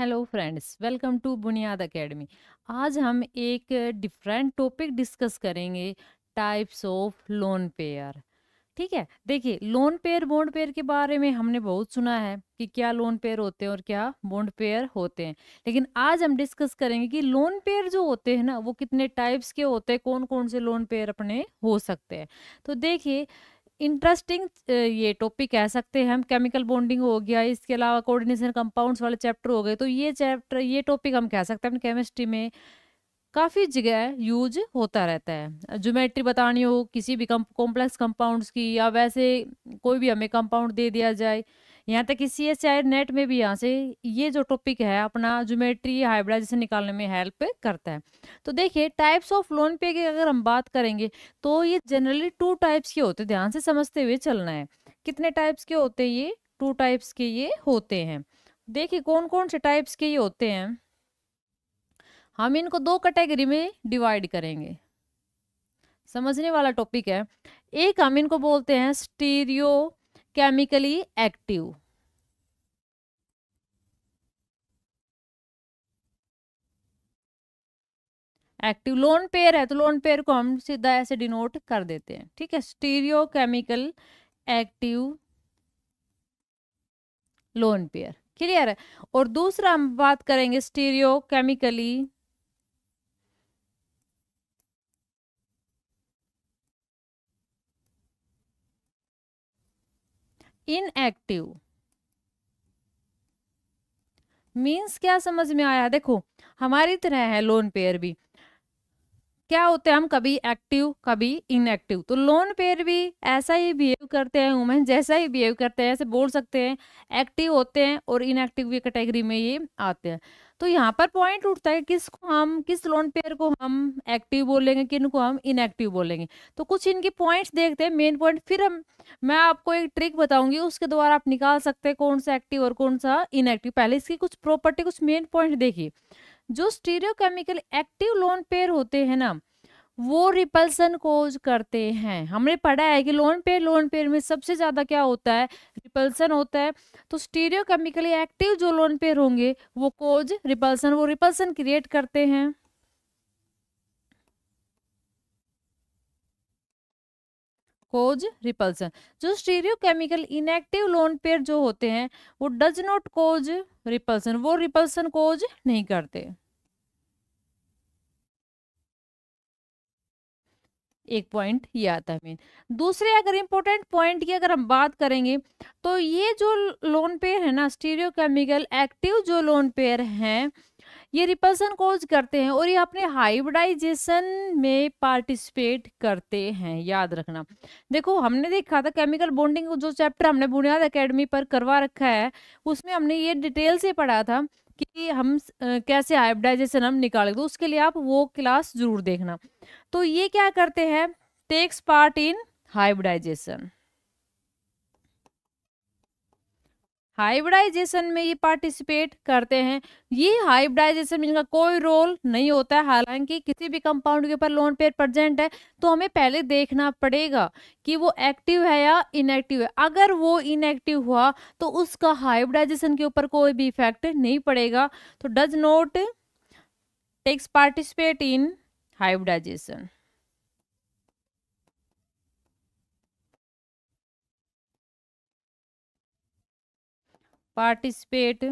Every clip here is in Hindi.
हेलो फ्रेंड्स, वेलकम टू बुनियाद एकेडमी। आज हम एक डिफरेंट टॉपिक डिस्कस करेंगे, टाइप्स ऑफ लोन पेयर। ठीक है, देखिए लोन पेयर बॉन्ड पेयर के बारे में हमने बहुत सुना है कि क्या लोन पेयर होते हैं और क्या बॉन्ड पेयर होते हैं। लेकिन आज हम डिस्कस करेंगे कि लोन पेयर जो होते हैं ना, वो कितने टाइप्स के होते हैं, कौन कौन से लोन पेयर अपने हो सकते हैं। तो देखिए इंटरेस्टिंग ये टॉपिक कह सकते हैं हम। केमिकल बॉन्डिंग हो गया, इसके अलावा कोऑर्डिनेशन कंपाउंड्स वाले चैप्टर हो गए। तो ये टॉपिक हम कह सकते हैं अपनी केमिस्ट्री में काफ़ी जगह यूज होता रहता है। ज्योमेट्री बतानी हो किसी भी कॉम्प्लेक्स कंपाउंड्स की, या वैसे कोई भी हमें कंपाउंड दे दिया जाए, यहाँ तक कि CSIR नेट में भी यहाँ से ये जो टॉपिक है अपना ज्योमेट्री हाइब्रिडाइजेशन निकालने में हेल्प करता है। तो देखिए टाइप्स ऑफ लोन पे की अगर हम बात करेंगे तो ये जनरली 2 टाइप्स के होते हैं, ध्यान से समझते हुए चलना है। कितने टाइप्स के होते हैं ये? 2 टाइप्स के ये होते हैं। देखिए कौन कौन से टाइप्स के ये होते हैं, हम इनको 2 कैटेगरी में डिवाइड करेंगे। समझने वाला टॉपिक है। एक हम इनको बोलते हैं stereo chemically active. Active lone pair है तो लोन पेयर को हम सीधा ऐसे डिनोट कर देते हैं। ठीक है, stereo chemical active lone pair, clear है। और दूसरा हम बात करेंगे स्टीरियो केमिकली इनएक्टिव। मीन्स क्या समझ में आया? देखो हमारी तरह है लोन पेयर भी। क्या होते हैं, हम कभी एक्टिव कभी इनएक्टिव। तो लोन पेयर भी ऐसा ही बिहेव करते हैं, वुमेन जैसा ही बिहेव करते हैं, ऐसे बोल सकते हैं। एक्टिव होते हैं और इनएक्टिव भी कैटेगरी में ये आते हैं। तो यहाँ पर पॉइंट उठता है किस लोन पेयर को हम एक्टिव बोलेंगे, किन को हम इनएक्टिव बोलेंगे। तो कुछ इनके पॉइंट्स देखते हैं, मेन पॉइंट। फिर मैं आपको एक ट्रिक बताऊंगी, उसके द्वारा आप निकाल सकते हैं कौन सा एक्टिव और कौन सा इनएक्टिव। पहले इसकी कुछ प्रॉपर्टी, कुछ मेन पॉइंट देखिए। जो स्टीरियोकेमिकल एक्टिव लोन पेयर होते हैं ना, वो रिपल्सन कोज करते हैं। हमने पढ़ा है कि लोन पेयर में सबसे ज्यादा क्या होता है? रिपल्सन होता है। तो स्टीरियोकेमिकली एक्टिव जो लोन पेयर होंगे वो कोज रिपल्सन, वो रिपल्सन क्रिएट करते हैं। कोज रिपल्सन। जो स्टीरियोकेमिकल इनएक्टिव लोन पेयर जो होते हैं वो डज नॉट कोज रिपल्सन, वो रिपल्सन कोज नहीं करते। एक पॉइंट ये आता है मेन। दूसरे अगर इंपॉर्टेंट पॉइंट की अगर हम बात करेंगे तो ये जो लोन पेयर है ना, स्टीरियोकेमिकल एक्टिव जो लोन पेयर हैं, ये रिपल्सन कोज करते हैं और ये अपने हाइब्रिडाइजेशन में पार्टिसिपेट करते हैं, याद रखना। देखो हमने देखा था केमिकल बॉन्डिंग जो चैप्टर हमने बुनियाद एकेडमी पर करवा रखा है, उसमें हमने ये डिटेल से पढ़ा था कि हम कैसे हाइब्रिडाइजेशन हम निकालें। तो उसके लिए आप वो क्लास जरूर देखना। तो ये क्या करते हैं? Takes part in hybridisation. Hybridisation में ये पार्टिसिपेट करते हैं। ये हाइब्रिडाइजेशन में इनका कोई रोल नहीं होता है। हालांकि किसी भी कंपाउंड के ऊपर लोन पेयर प्रेजेंट है तो हमें पहले देखना पड़ेगा कि वो एक्टिव है या इनएक्टिव है। अगर वो इनएक्टिव हुआ तो उसका हाइब्रिडाइजेशन के ऊपर कोई भी इफेक्ट नहीं पड़ेगा। तो does not takes participate in hybridisation. Participate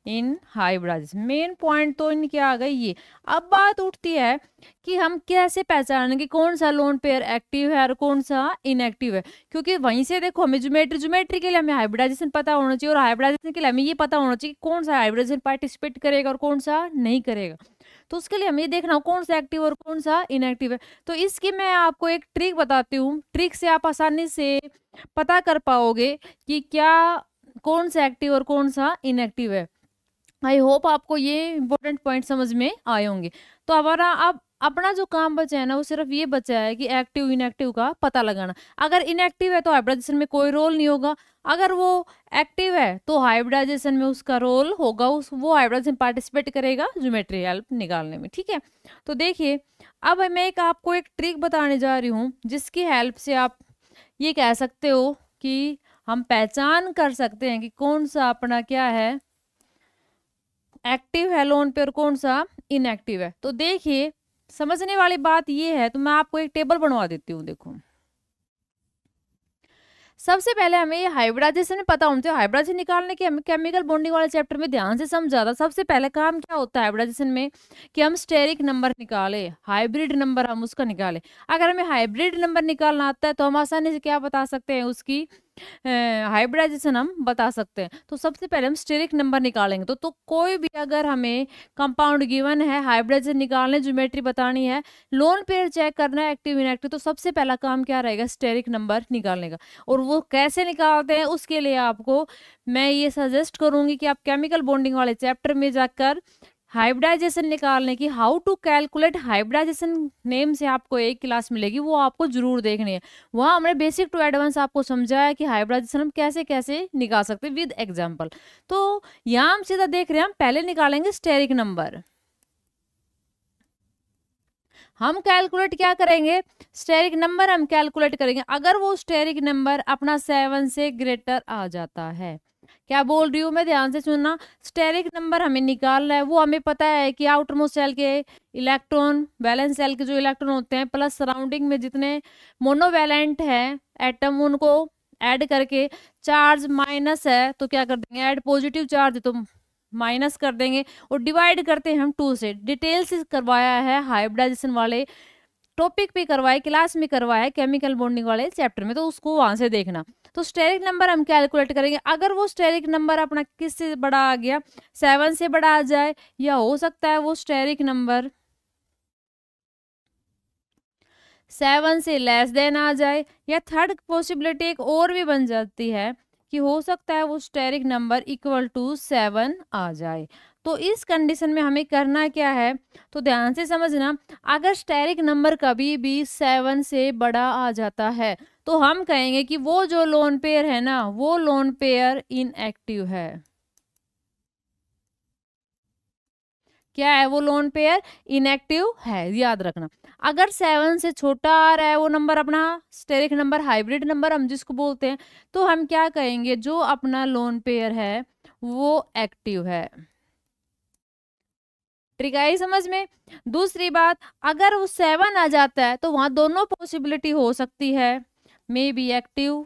in hybridisation. Main point तो इनके आ गई ये। अब बात उठती है कि हम कैसे पहचानेंगे कौन सा लोन पेयर एक्टिव है और कौन सा इनएक्टिव है। क्योंकि वहीं से देखो हमें ज्योमेट्री के लिए हमें हाइब्रिडाइजेशन पता होना चाहिए, और हाइब्रिडाइजेशन के लिए हमें ये पता होना चाहिए कि कौन सा हाइब्रिडाइजेशन पार्टिसिपेट करेगा और कौन सा नहीं करेगा। तो उसके लिए हमें ये देखना हो कौन सा एक्टिव और कौन सा इनएक्टिव है। तो इसकी मैं आपको एक ट्रिक बताती हूँ। ट्रिक से आप आसानी से पता कर पाओगे कि क्या कौन सा एक्टिव और कौन सा इनएक्टिव है। आई होप आपको ये इंपॉर्टेंट पॉइंट समझ में आए होंगे। तो हमारा अब अपना जो काम बचा है ना, वो सिर्फ ये बचा है कि एक्टिव इनएक्टिव का पता लगाना। अगर इनएक्टिव है तो हाइब्रिडाइजेशन में कोई रोल नहीं होगा, अगर वो एक्टिव है तो हाइब्रिडाइजेशन में उसका रोल होगा, वो हाइब्रिडाइजेशन पार्टिसिपेट करेगा ज्योमेट्री हेल्प निकालने में। ठीक है, तो देखिए अब मैं आपको एक ट्रिक बताने जा रही हूँ जिसकी हेल्प से आप ये कह सकते हो कि हम पहचान कर सकते हैं कि कौन सा अपना क्या है, एक्टिव है लोन पे और कौन सा इनएक्टिव है। तो देखिए समझने वाली बात ये है, तो मैं आपको एक टेबल बनवा देती हूँ। देखो सबसे पहले हमें ये हाइब्रिडाइजेशन में पता होना चाहिए। हाइब्रिडाइजेशन निकालने के हमें केमिकल बॉन्डिंग वाले चैप्टर में ध्यान से समझा था। सबसे पहले काम क्या होता है हाइब्रिडाइजेशन में, कि हम स्टेरिक नंबर निकाले, हाइब्रिड नंबर हम उसका निकाले। अगर हमें हाइब्रिड नंबर निकालना आता है तो हम आसानी से क्या बता सकते हैं, उसकी हाइब्रिडाइजेशन हम बता सकते हैं। तो सबसे पहले हम स्टेरिक नंबर निकालेंगे। तो कोई भी अगर हमें कंपाउंड गिवन है, हाइब्रिडाइजेशन निकालने, ज्योमेट्री बतानी है, लोन पेयर चेक करना है एक्टिव इनएक्टिव, तो सबसे पहला काम क्या रहेगा, स्टेरिक नंबर निकालने का। और वो कैसे निकालते हैं उसके लिए आपको मैं ये सजेस्ट करूंगी कि आप केमिकल बॉन्डिंग वाले चैप्टर में जाकर हाइब्रिडाइजेशन निकालने की, how to calculate hybridisation name से आपको एक क्लास मिलेगी, वो आपको जरूर देखनी है। वहाँ हमने बेसिक टू एडवांस आपको समझाया कि हाइब्रिडाइजेशन हम कैसे कैसे निकाल सकते हैं विद एग्जांपल। तो यहाँ हम सीधा देख रहे हैं, हम पहले निकालेंगे स्टेरिक नंबर। हम कैलकुलेट क्या करेंगे, स्टेरिक नंबर हम कैलकुलेट करेंगे। अगर वो स्टेरिक नंबर अपना 7 से ग्रेटर आ जाता है, क्या बोल रही हूँ मैं, ध्यान से सुनना। स्टेरिक नंबर हमें निकालना है। वो हमें पता है कि आउटर मोस्ट सेल के इलेक्ट्रॉन, वैलेंस सेल के जो इलेक्ट्रॉन होते हैं प्लस सराउंडिंग में जितने मोनोवैलेंट है एटम, उनको ऐड करके चार्ज माइनस है तो क्या कर देंगे, ऐड पॉजिटिव चार्ज तो माइनस कर देंगे। और डिवाइड करते हैं हम 2 से। डिटेल से करवाया है हाइब्रिडाइजेशन वाले टॉपिक पे, करवाए क्लास में, करवाया है केमिकल बॉन्डिंग वाले चैप्टर में, तो उसको वहां से देखना। तो स्टेरिक नंबर हम कैलकुलेट करेंगे। अगर वो स्टेरिक नंबर अपना किससे बड़ा आ गया, 7 से बड़ा आ जाए, या हो सकता है वो स्टेरिक नंबर 7 से लेस देन आ जाए, या थर्ड पॉसिबिलिटी एक और भी बन जाती है कि हो सकता है वो स्टेरिक नंबर इक्वल टू 7 आ जाए। तो इस कंडीशन में हमें करना क्या है, तो ध्यान से समझना। अगर स्टेरिक नंबर कभी भी 7 से बड़ा आ जाता है तो हम कहेंगे कि वो जो लोन पेयर है ना, वो लोन पेयर इनएक्टिव है। क्या है वो लोन पेयर, इनएक्टिव है, याद रखना। अगर 7 से छोटा आ रहा है वो नंबर, अपना स्टेरिक नंबर, हाइब्रिड नंबर हम जिसको बोलते हैं, तो हम क्या कहेंगे, जो अपना लोन पेयर है वो एक्टिव है। ट्रिक आई समझ में। दूसरी बात, अगर वो 7 आ जाता है तो वहां दोनों पॉसिबिलिटी हो सकती है, मे बी एक्टिव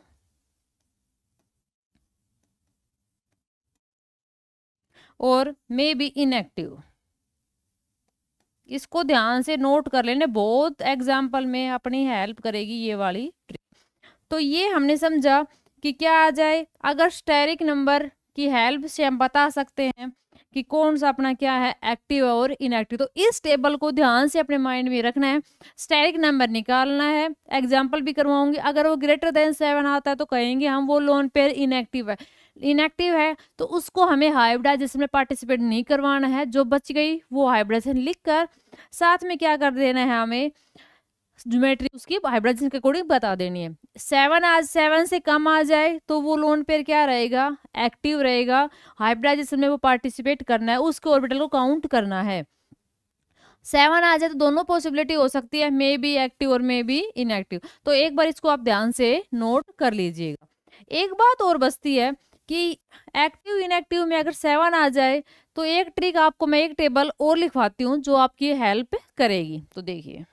और मे बी इनएक्टिव। इसको ध्यान से नोट कर लेने, बहुत एग्जाम्पल में अपनी हेल्प करेगी ये वाली ट्रिक। तो ये हमने समझा कि क्या आ जाए, अगर स्टेरिक नंबर की हेल्प से हम बता सकते हैं कि कौन सा अपना क्या है, एक्टिव और इनएक्टिव। तो इस टेबल को ध्यान से अपने माइंड में रखना है। स्टेरिक नंबर निकालना है, एग्जाम्पल भी करवाऊंगी। अगर वो ग्रेटर देन 7 आता है तो कहेंगे हम वो लोन पेयर इनएक्टिव है। इनएक्टिव है तो उसको हमें हाइब्रिडाइजेशन में पार्टिसिपेट नहीं करवाना है। जो बच गई वो हाइब्रिडाइजेशन लिख कर साथ में क्या कर देना है, हमें ज्योमेट्री उसकी हाइब्रिडाइजेशन के अकॉर्डिंग बता देनी है। 7 से कम आ जाए तो वो लोन पेयर क्या रहेगा, एक्टिव रहेगा। हाइब्रिडाइजेशन में वो पार्टिसिपेट करना है, उसके ऑर्बिटल को काउंट करना है। 7 आ जाए तो दोनों पॉसिबिलिटी हो सकती है, मे बी एक्टिव और मे बी इनएक्टिव। तो एक बार इसको आप ध्यान से नोट कर लीजिएगा। एक बात और बचती है कि एक्टिव इनएक्टिव में अगर 7 आ जाए तो एक ट्रिक आपको मैं एक टेबल और लिखवाती हूँ जो आपकी हेल्प करेगी। तो देखिए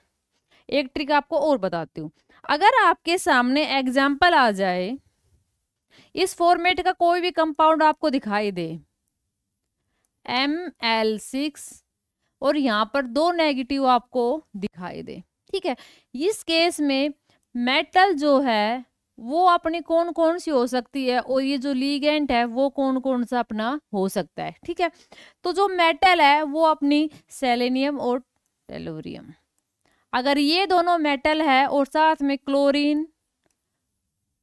एक ट्रिक आपको और बताती हूँ। अगर आपके सामने एग्जाम्पल आ जाए, इस फॉर्मेट का कोई भी कंपाउंड आपको दिखाई दे, Ml6, और यहाँ पर 2 नेगेटिव आपको दिखाई दे, ठीक है। इस केस में मेटल जो है वो अपनी कौन कौन सी हो सकती है, और ये जो लीगेंट है वो कौन कौन सा अपना हो सकता है, ठीक है। तो जो मेटल है वो अपनी सेलेनियम और टेलोरियम, अगर ये दोनों मेटल है और साथ में क्लोरीन,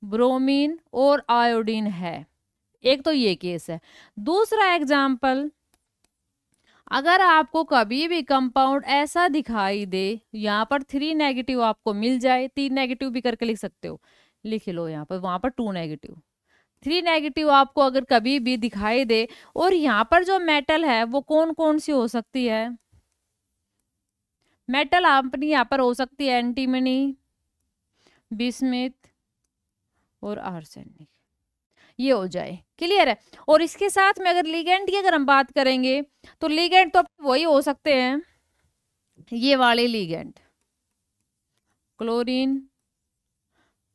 ब्रोमीन और आयोडीन है, एक तो ये केस है। दूसरा एग्जाम्पल, अगर आपको कभी भी कंपाउंड ऐसा दिखाई दे, यहाँ पर 3 नेगेटिव आपको मिल जाए, 3 नेगेटिव भी करके लिख सकते हो, लिख लो यहाँ पर, वहां पर 2 नेगेटिव, 3 नेगेटिव आपको अगर कभी भी दिखाई दे, और यहाँ पर जो मेटल है वो कौन कौन सी हो सकती है, मेटल अपनी यहाँ पर हो सकती है एंटीमनी, बिस्मिथ और आर्सेनिक। ये हो जाए। क्लियर है। और इसके साथ में अगर लिगेंड की अगर हम बात करेंगे तो लिगेंड तो वही हो सकते हैं, ये वाले लिगेंड, क्लोरीन,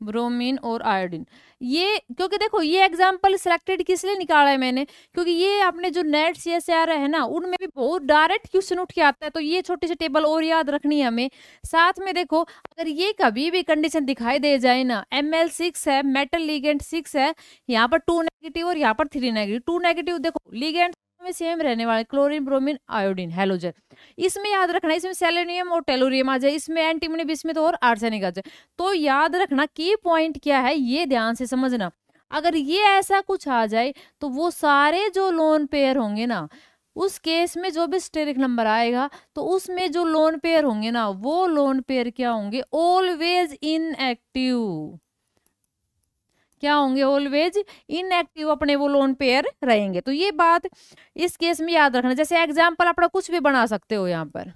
ब्रोमीन और आयोडीन। ये क्योंकि देखो ये एग्जांपल सिलेक्टेड किस लिए निकाला है मैंने, क्योंकि ये अपने जो नेट CSIR है ना उनमें भी बहुत डायरेक्ट क्वेश्चन उठ के आता है, तो ये छोटी सी टेबल और याद रखनी है हमें। साथ में देखो अगर ये कभी भी कंडीशन दिखाई दे जाए ना, Ml6 है, मेटल लिगेंड 6 है, यहाँ पर 2 नेगेटिव और यहाँ पर 3 नेगेटिव, 2 नेगेटिव देखो लिगेंड में सेम रहने वाले, क्लोरीन, ब्रोमीन, आयोडीन, हेलोजन। इसमें याद रखना इसमें सेलेनियम और टेलुरियम आ जाए, इसमें एंटीमनी, इसमें तो और आर्सेनिक आ जाए। तो याद रखना की पॉइंट क्या है, ये ध्यान से समझना। अगर ये ऐसा कुछ आ जाए तो वो सारे जो लोन पेयर होंगे ना, उस केस में जो भी स्टेरिक नंबर आएगा तो उसमें जो लोन पेयर होंगे ना, वो लोन पेयर क्या होंगे, ऑलवेज इनएक्टिव। क्या होंगे, ऑलवेज इनएक्टिव, अपने वो लोन पेयर रहेंगे। तो ये बात इस केस में याद रखना। जैसे एग्जांपल अपना कुछ भी बना सकते हो यहाँ पर,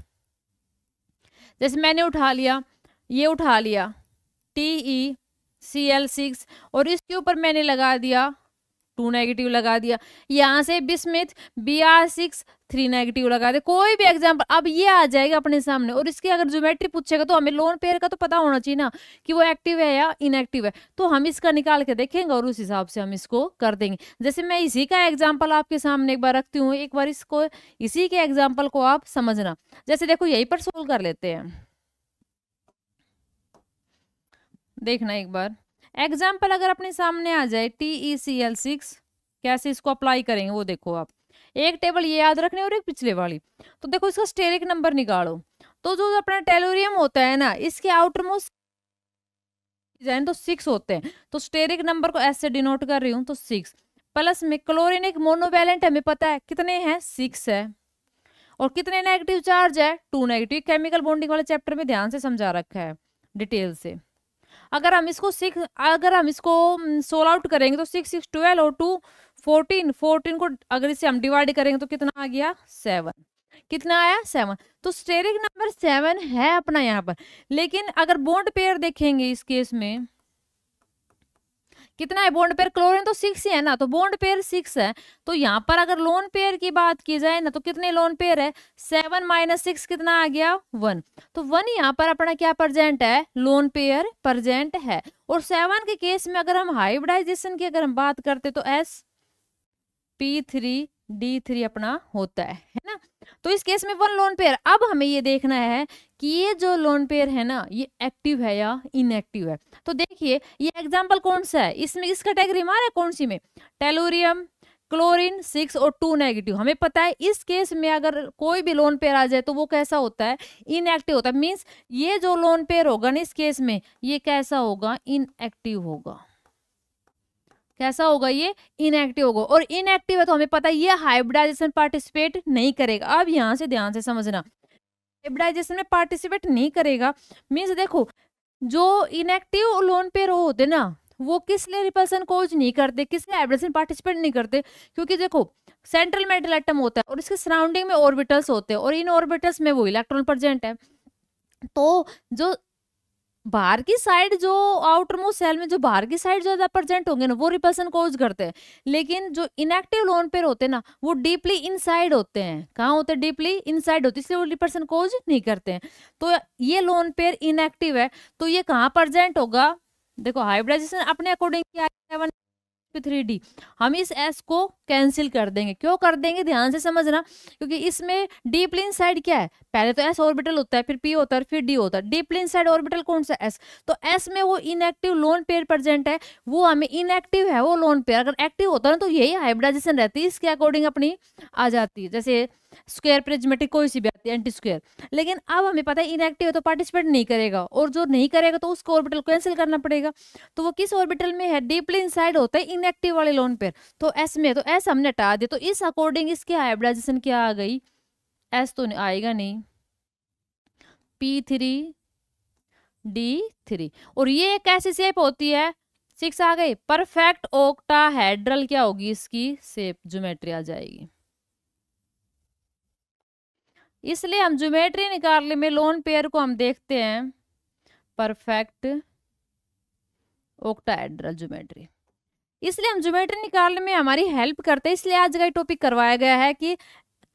जैसे मैंने उठा लिया, ये उठा लिया TeCl6 और इसके ऊपर मैंने लगा दिया 2 नेगेटिव लगा दिया, यहाँ से बिस्मिथ Br6 3 नेगेटिव लगा दे, कोई भी एग्जांपल। अब ये आ जाएगा अपने सामने और इसकी अगर ज्योमेट्री पूछेगा तो हमें लोन पेयर का तो पता होना चाहिए ना कि वो एक्टिव है या इनएक्टिव है, तो हम इसका निकाल के देखेंगे और उस हिसाब से हम इसको कर देंगे। जैसे मैं इसी का एग्जाम्पल आपके सामने एक बार रखती हूँ, एक बार इसको इसी के एग्जाम्पल को आप समझना। जैसे देखो यहीं पर सोल्व कर लेते हैं, देखना एक बार एग्जाम्पल अगर अपने सामने आ जाए TeCl6, कैसे इसको अप्लाई करेंगे वो देखो आप। एक टेबल ये याद रखनी और एक पिछले वाली। तो देखो इसका स्टेरिक नंबर निकालो, तो जो अपना टेलुरियम होता है ना, इसके आउटर मोस्ट डिजाइन तो 6 होते हैं, तो स्टेरिक नंबर को ऐसे डिनोट कर रही हूँ, तो 6 प्लस में क्लोरीन एक मोनोवैलेंट हमें पता है कितने हैं, 6 है, और कितने नेगेटिव चार्ज है, 2 नेगेटिव। केमिकल बॉन्डिंग वाले चैप्टर में ध्यान से समझा रखा है डिटेल से। अगर हम इसको 16 आउट करेंगे तो 6 6 12 और 2 14, 14 को अगर इसे हम डिवाइड करेंगे तो कितना आ गया, 7। कितना आया, 7। तो स्टेरिक नंबर 7 है अपना यहाँ पर। लेकिन अगर बॉन्ड पेयर देखेंगे इस केस में कितना है बॉन्ड पेयर, क्लोरीन तो 6 ही है ना, तो बॉन्ड पेयर 6 है। तो यहाँ पर अगर लोन पेयर की बात की जाए ना, तो कितने लोन पेयर है, 7 - 6 कितना आ गया, 1। तो 1 यहाँ पर अपना क्या प्रेजेंट है, लोन पेयर प्रेजेंट है। और 7 के केस में अगर हम हाइब्रिडाइजेशन की अगर हम बात करते तो sp3d3 अपना होता है ना। तो इस केस में 1 लोन पेयर। अब हमें ये देखना है कि ये जो लोन पेयर है ना, ये एक्टिव है या इनएक्टिव है। तो देखिए ये एग्जांपल कौन सा है, इसमें इस कैटेगरी में आ रहा है कौन सी में, टेलुरियम, क्लोरीन 6 और 2 नेगेटिव। हमें पता है इस केस में अगर कोई भी लोन पेयर आ जाए तो वो कैसा होता है, इनएक्टिव होता है। मीन्स ये जो लोन पेयर होगा ना इस केस में, ये कैसा होगा, इनएक्टिव होगा। कैसा होगा, ये इनएक्टिव होगा। और इनएक्टिव है तो हमें पता है ये हाइब्रिडाइजेशन पार्टिसिपेट नहीं करेगा। अब यहाँ से ध्यान से समझना, हाइब्रिडाइजेशन में पार्टिसिपेट नहीं करेगा मीन्स देखो जो इनएक्टिव लोन पेयर होते ना, वो किस लिए रिपल्सन कोज नहीं करते, किस लिए हाइब्रिडेशन पार्टिसिपेट नहीं करते, क्योंकि देखो सेंट्रल मेटल एटम होता है और इसके सराउंडिंग में ऑर्बिटल्स होते हैं और इन ऑर्बिटल्स में वो इलेक्ट्रॉन प्रेजेंट है। तो जो बाहर की साइड, जो आउटर मोस्ट सेल में जो बाहर की साइड ज्यादा प्रेजेंट होंगे ना, वो रिपल्सन कोज करते हैं। लेकिन जो इनएक्टिव लोन पेयर होते हैं ना, वो डीपली इनसाइड होते हैं। कहाँ होते हैं, डीपली इनसाइड होते हैं, इसलिए वो रिपल्सन कोज नहीं करते हैं। तो ये लोन पेयर इनएक्टिव है, तो ये कहाँ प्रेजेंट होगा, देखो हाइब्रिडाइजेशन अपने अकॉर्डिंग क्या है, 3D। हम इस S को कैंसिल कर देंगे। क्यों कर देंगे, ध्यान से समझना, क्योंकि इसमें डीपली इनसाइड क्या है, पहले तो S ऑर्बिटल होता है, फिर P होता है, फिर D होता है। डीपली इनसाइड ऑर्बिटल कौन सा, S। तो S में वो इनएक्टिव लोन पेयर प्रेजेंट है, वो हमें इनएक्टिव है वो लोन पेयर। अगर एक्टिव होता है ना तो यही हाइब्रिडाइजेशन रहती है, इसके अकॉर्डिंग अपनी आ जाती है। जैसे स्क्वायर प्रिज्मेटिक कोई सी भी आती है, एंटी स्क्वायर। लेकिन अब हमें पता है इनएक्टिव है तो पार्टिसिपेट नहीं करेगा, और जो नहीं करेगा तो उसको ऑर्बिटल कैंसिल करना पड़ेगा। तो वो किस ऑर्बिटल में है, डीपली इनसाइड होता है इनएक्टिव वाले लोन पेयर, तो S में। तो S हमने हटा दिया, तो इस अकॉर्डिंग इसकी हाइब्रिडाइजेशन क्या आ गई, S तो आएगा नहीं, P3D3। और ये कैसी शेप होती है, 6 आ गई, परफेक्ट ऑक्टाहेड्रल क्या होगी इसकी शेप, ज्योमेट्री आ जाएगी। इसलिए हम ज्योमेट्री निकालने में लोन पेयर को हम देखते हैं परफेक्ट ऑक्टाहेड्रल ज्योमेट्री। इसलिए हम ज्योमेट्री निकालने में हमारी हेल्प करते हैं। इसलिए आज का टॉपिक करवाया गया है कि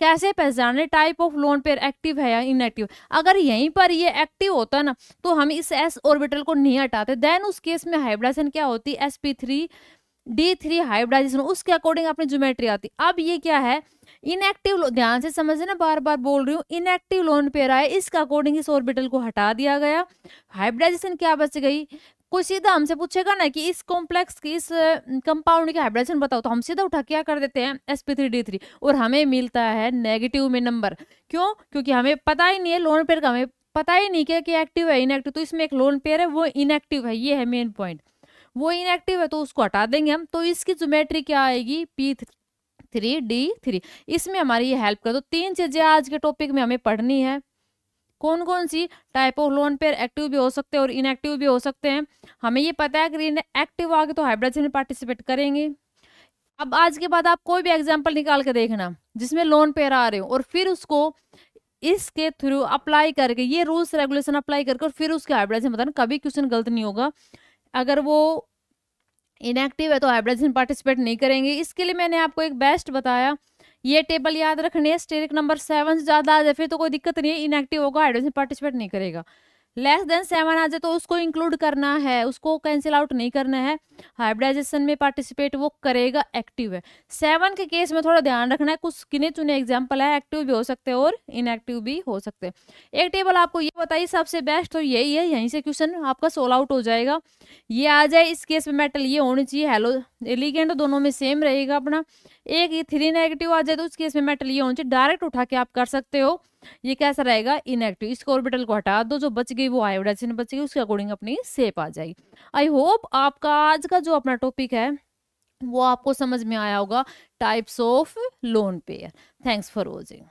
कैसे पहचाने type of loan payer active है या इनएक्टिव। अगर यहीं पर ये एक्टिव होता ना तो हम इस s ऑर्बिटल को नहीं हटाते, देन उस केस में हाइब्रिडाइजेशन क्या होती, sp3d3 हाइब्रिडाइजेशन, उसके अकॉर्डिंग अपनी ज्योमेट्री आती। अब ये क्या है, इनएक्टिव, ध्यान से समझना, बार बार बोल रही हूँ, इनएक्टिव लोन पेयर आए, इसका अकॉर्डिंग इस ऑर्बिटल को हटा दिया गया, हाइब्रिडाइजेशन क्या बच गई। कोई सीधा हमसे पूछेगा ना कि इस कॉम्प्लेक्स की, इस कंपाउंड की हाइब्रिडेशन बताओ, तो हम सीधा उठा क्या कर देते हैं sp3d3, और हमें मिलता है नेगेटिव में नंबर। क्यों? क्योंकि हमें पता ही नहीं है लोन पेयर का, हमें पता ही नहीं कि एक्टिव है इनएक्टिव, तो इसमें एक लोन पेयर है वो इनएक्टिव है, ये है मेन पॉइंट, वो इनएक्टिव है तो उसको हटा देंगे हम। तो इसकी ज्योमेट्री क्या आएगी, p3d3। इसमें हमारी ये हेल्प कर दो। 3 चीजें आज के टॉपिक में हमें पढ़नी है। कौन कौन सी? Type of loan payer active भी हो सकते हैं और इनएक्टिव भी हो सकते हैं। हमें ये पता है कि एक्टिव आगे तो हाइब्रिडेशन में पार्टिसिपेट करेंगे। अब आज के बाद आप कोई भी एग्जांपल निकाल के देखना जिसमें लोन पेयर आ रहे हो, और फिर उसको इसके थ्रू अप्लाई करके, ये रूल्स रेगुलेशन अप्लाई करके, और फिर उसके हाइब्रिडेशन बताना, कभी क्वेश्चन गलत नहीं होगा। अगर वो इनएक्टिव है तो हाइब्रिडेशन पार्टिसिपेट नहीं करेंगे। इसके लिए मैंने आपको एक बेस्ट बताया, ये टेबल याद रखनी है, स्टेरिक नंबर 7 से ज्यादा आ जाए फिर तो कोई दिक्कत नहीं है, इनएक्टिव होगा, हाइड्रोजन पार्टिसिपेट नहीं करेगा। लेस देन 7 आ जाए तो उसको इंक्लूड करना है, उसको कैंसिल आउट नहीं करना है, हाइब्रिडाइजेशन में पार्टिसिपेट वो करेगा, एक्टिव है। 7 के केस में थोड़ा ध्यान रखना है, कुछ गिने चुने एग्जाम्पल है, एक्टिव भी हो सकते हैं और इनएक्टिव भी हो सकते हैं। एक टेबल आपको ये बताइए सबसे बेस्ट तो यही है, यहीं से क्वेश्चन आपका सोल्व आउट हो जाएगा। ये आ जाए, इस केस में मेटल ये होनी चाहिए, हेलो एलिगेंट दोनों में सेम रहेगा अपना। एक ये 3 नेगेटिव आ जाए तो उस केस में मेटल ये होनी चाहिए, डायरेक्ट उठा के आप कर सकते हो। ये कैसा रहेगा, इनएक्टिव। इसको ऑर्बिटल को हटा दो, जो बच गई वो हाइब्रिडाइजेशन बच गई, उसके अकॉर्डिंग अपनी शेप आ जाएगी। आई होप आपका आज का जो अपना टॉपिक है वो आपको समझ में आया होगा, types of loan pair. Thanks for watching.